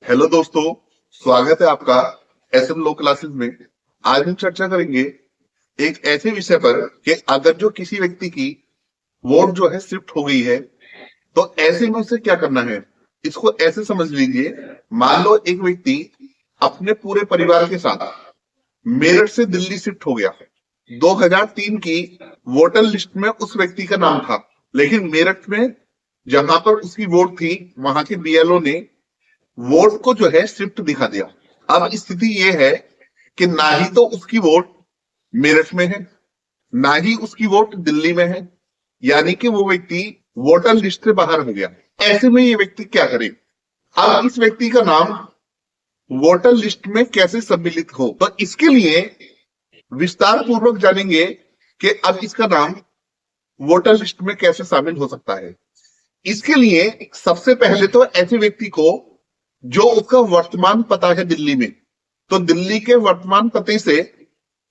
Hello दोस्तों, स्वागत है आपका एसएम लो क्लासेस में। आज हम चर्चा करेंगे एक ऐसे विषय पर कि अगर जो किसी व्यक्ति की वोट जो है शिफ्ट हो गई है तो ऐसे में उसे क्या करना है। इसको ऐसे समझ लीजिए, मान लो एक व्यक्ति अपने पूरे परिवार के साथ मेरठ से दिल्ली शिफ्ट हो गया। 2003 की वोटर लिस्ट में उस व्यक्ति का नाम था, लेकिन मेरठ में जहां पर उसकी वोट थी वहां के बीएलओ ने वोट को जो है शिफ्ट दिखा दिया। अब स्थिति ये है कि ना ही तो उसकी वोट मेरठ में है, ना ही उसकी वोट दिल्ली में है, यानी कि वो व्यक्ति वोटर लिस्ट से बाहर हो गया। ऐसे में ये व्यक्ति क्या करे। अब इस व्यक्ति का नाम वोटर लिस्ट में कैसे सम्मिलित हो, तो इसके लिए विस्तार पूर्वक जानेंगे कि अब इसका नाम वोटर लिस्ट में कैसे शामिल हो सकता है। इसके लिए सबसे पहले तो ऐसे व्यक्ति को जो उसका वर्तमान पता है दिल्ली में, तो दिल्ली के वर्तमान पते से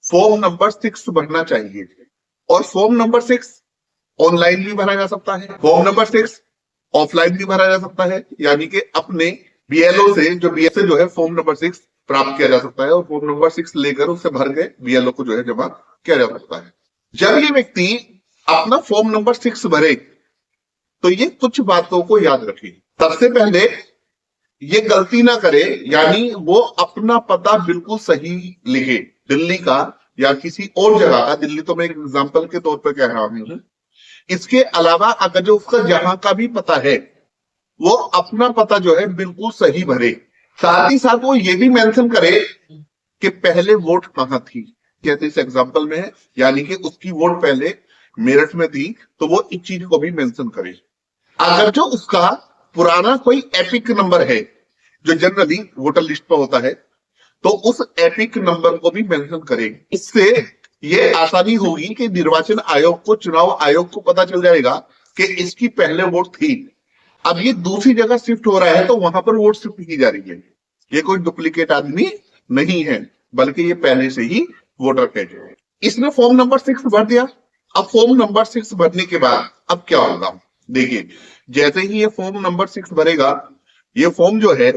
फॉर्म नंबर 6 भरना चाहिए। और फॉर्म नंबर 6 ऑनलाइन भी भरा जा सकता है, फॉर्म नंबर 6 ऑफलाइन भी भरा जा सकता है, यानी कि अपने बीएलओ से जो है फॉर्म नंबर 6 प्राप्त किया जा सकता है और फॉर्म नंबर 6 लेकर उससे भर के बीएलओ को जो है जमा किया जा सकता है। जब ये व्यक्ति अपना फॉर्म नंबर 6 भरे तो ये कुछ बातों को याद रखे। सबसे पहले ये गलती ना करे, यानी वो अपना पता बिल्कुल सही लिखे, दिल्ली का या किसी और जगह का। दिल्ली तो मैं एक एग्जांपल के तौर पर कह रहा हूं। इसके अलावा अगर जो उसका जहां का भी पता है वो अपना पता जो है बिल्कुल सही भरे। साथ ही साथ वो ये भी मेंशन करे कि पहले वोट कहां थी, जैसे इस एग्जांपल में है, यानी कि उसकी वोट पहले मेरठ में थी, तो वो इस चीज को भी मेंशन करे। अगर जो उसका पुराना कोई एपिक नंबर है जो जनरली वोटर लिस्ट पर होता है, तो उस एपिक नंबर को भी मेंशन करें। इससे ये आसानी होगी कि निर्वाचन आयोग को, चुनाव आयोग को पता चल जाएगा कि इसकी पहले वोट थी, अब ये दूसरी जगह शिफ्ट हो रहा है तो वहां पर वोट शिफ्ट की जा रही है। ये कोई डुप्लीकेट आदमी नहीं है, बल्कि ये पहले से ही वोटर है। इसने फॉर्म नंबर 6 भर दिया। अब फॉर्म नंबर 6 भरने के बाद अब क्या होगा, देखिए, जैसे ही ये फॉर्म नंबर 6 भरेगा, ये फॉर्म जो है,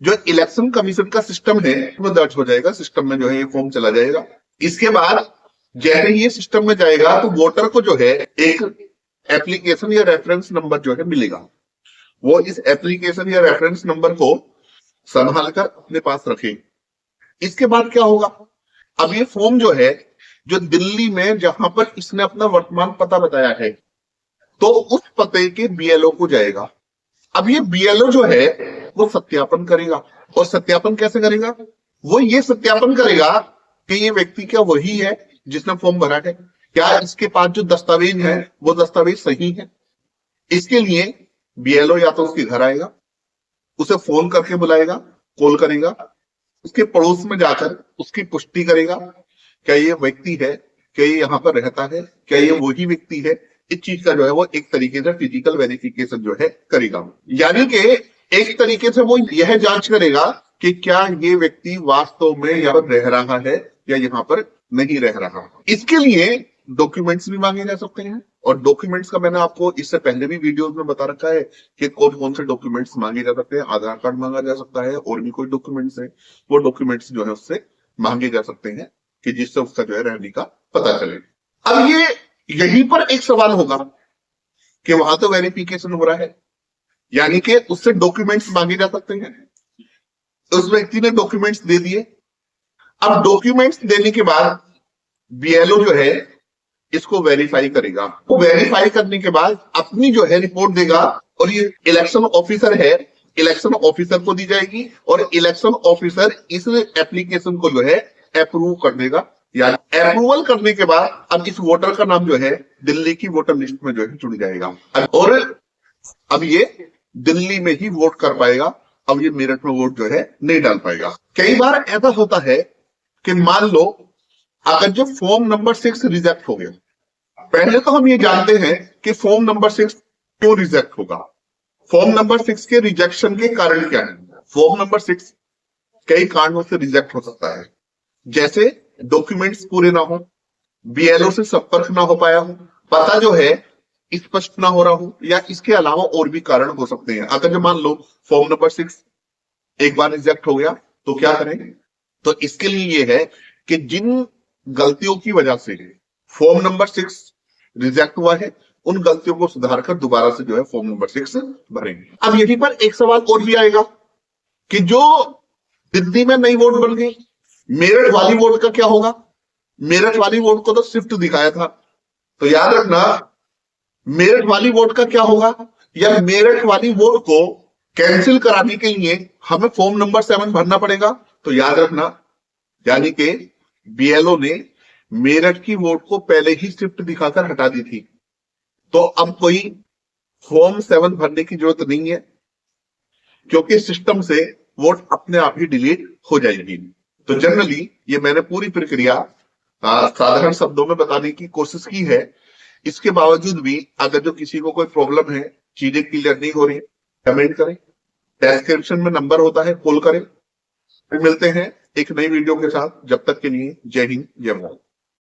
जो इलेक्शन कमीशन का सिस्टम है उसमें दर्ज हो जाएगा। सिस्टम में जो है ये फॉर्म चला जाएगा। इसके बाद जैसे ही ये सिस्टम में जाएगा तो वोटर को जो है एक एप्लीकेशन या रेफरेंस नंबर जो है मिलेगा। वो इस एप्लीकेशन या रेफरेंस नंबर को संभाल कर अपने पास रखे। इसके बाद क्या होगा, अब ये फॉर्म जो है, जो दिल्ली में जहां पर इसने अपना वर्तमान पता बताया है, तो उस पते के बीएलओ को जाएगा। अब ये बीएलओ जो है वो सत्यापन करेगा। और सत्यापन कैसे करेगा, वो ये सत्यापन करेगा कि ये व्यक्ति क्या वही है जिसने फॉर्म भरा है, क्या इसके पास जो दस्तावेज है वो दस्तावेज सही है। इसके लिए बीएलओ या तो उसके घर आएगा, उसे फोन करके बुलाएगा, कॉल करेगा, उसके पड़ोस में जाकर उसकी पुष्टि करेगा, क्या ये व्यक्ति है, क्या ये यहाँ पर रहता है, क्या ये वही व्यक्ति है। इस चीज का जो है वो एक तरीके से फिजिकल वेरिफिकेशन जो है करेगा। यानी कि एक तरीके से वो यह जांच करेगा कि क्या ये व्यक्ति वास्तव में यहाँ पर रह रहा है या यहाँ पर नहीं रह रहा। इसके लिए डॉक्यूमेंट्स भी मांगे जा सकते हैं, और डॉक्यूमेंट्स का मैंने आपको इससे पहले भी वीडियोस में बता रखा है कि कौन कौन से डॉक्यूमेंट्स मांगे जा सकते हैं। आधार कार्ड मांगा जा सकता है, और भी कोई डॉक्यूमेंट्स है, वो डॉक्यूमेंट्स जो है उससे मांगे जा सकते हैं कि जिससे उसका जो है रहने का पता चले। अब ये यहीं पर एक सवाल होगा कि वहां तो वेरिफिकेशन हो रहा है, यानी कि उससे डॉक्यूमेंट्स मांगे जा सकते हैं। उस व्यक्ति ने डॉक्यूमेंट्स दे दिए। अब डॉक्यूमेंट्स देने के बाद बीएलओ जो है इसको वेरीफाई करेगा। वो वेरीफाई करने के बाद अपनी जो है रिपोर्ट देगा, और ये इलेक्शन ऑफिसर है, इलेक्शन ऑफिसर को दी जाएगी, और इलेक्शन ऑफिसर इस एप्लीकेशन को जो है अप्रूव कर देगा। यानी अप्रूवल करने के बाद अब इस वोटर का नाम जो है दिल्ली की वोटर लिस्ट में जो है जुड़ जाएगा, और अब ये दिल्ली में ही वोट कर पाएगा। अब ये मेरठ में वोट जो है नहीं डाल पाएगा। कई बार ऐसा होता है कि मान लो अगर जो फॉर्म नंबर 6 रिजेक्ट हो गया, पहले तो हम ये जानते हैं कि फॉर्म नंबर 6 क्यों रिजेक्ट होगा, फॉर्म नंबर 6 के रिजेक्शन के कारण क्या है। फॉर्म नंबर 6 कई कारणों से रिजेक्ट हो सकता है, जैसे डॉक्यूमेंट्स पूरे ना हो, बीएलओ से संपर्क ना हो पाया हो, पता जो है स्पष्ट ना हो रहा हो, या इसके अलावा और भी कारण हो सकते हैं। अगर जो मान लो फॉर्म नंबर 6 एक बार रिजेक्ट हो गया तो क्या करें? तो इसके लिए ये है कि जिन गलतियों की वजह से फॉर्म नंबर 6 रिजेक्ट हुआ है, उन गलतियों को सुधार कर दोबारा से जो है फॉर्म नंबर 6 भरेंगे। अब यहीं पर एक सवाल और भी आएगा कि जो दिल्ली में नई वोट बन गई, मेरठ वाली वोट का क्या होगा? मेरठ वाली वोट को तो शिफ्ट दिखाया था, तो याद रखना मेरठ वाली वोट का क्या होगा? या मेरठ वाली वोट को कैंसिल कराने के लिए हमें फॉर्म नंबर 7 भरना पड़ेगा। तो याद रखना, यानी कि बीएलओ ने मेरठ की वोट को पहले ही शिफ्ट दिखाकर हटा दी थी, तो अब कोई फॉर्म 7 भरने की जरूरत नहीं है, क्योंकि सिस्टम से वोट अपने आप ही डिलीट हो जाएगी। तो जनरली ये मैंने पूरी प्रक्रिया साधारण शब्दों में बताने की कोशिश की है। इसके बावजूद भी अगर जो किसी को कोई प्रॉब्लम है, चीजें क्लियर नहीं हो रही, कमेंट करें, डिस्क्रिप्शन में नंबर होता है, कॉल करें। फिर मिलते हैं एक नई वीडियो के साथ। जब तक के लिए जय हिंद, जय भारत।